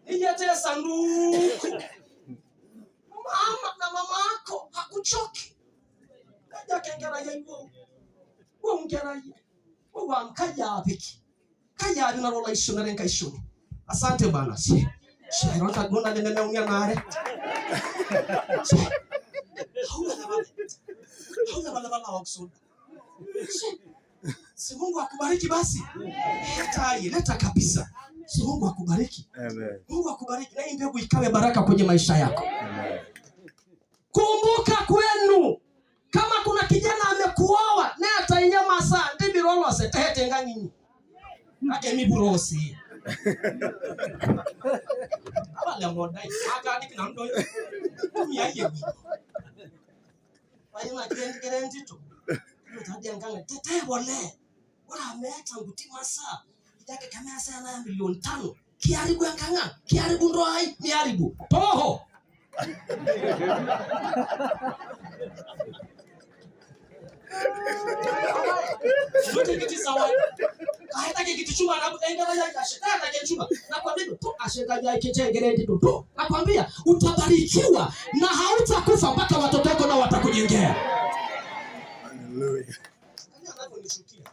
Nijete sanduku. Mama na mama yako hakuchoki. Kaja kengera yego. Wo ngera ye. Wo wamkaya apiki. Kaya na rola isho na renka isho. Asante bana. Shirota gona nene unya nare. Hauna bala waksoda. Si Mungu akubariki basi. Leta kabisa. Si Mungu akubariki. Amen. Mungu akubariki na hii mbegu ikawe baraka kwenye maisha yako. Amen. Kumbuka kwenu kama kuna kijana amekuoa na atainyama saa ndibi rolo setete nganyinyi. Ake miburosi. Abale ngodai aga dikina ndo. Miyaye. Wayima kirendi to. Ntadia nganga tete wole. Wala meta ngutima saa. Itake kamera sana ya milioni 5. Kiaribu nganga, kiaribu ndo hai, kiaribu. Toho. Yote kiti sawa. Kaita kiti chuma na engela ya kashika ya chuma. Nakwambia tu ashika ya kichengere tu. Nakwambia utabarikiwa na hautakufa mpaka watoto wako na watakujengea. Hallelujah. Ananishukia.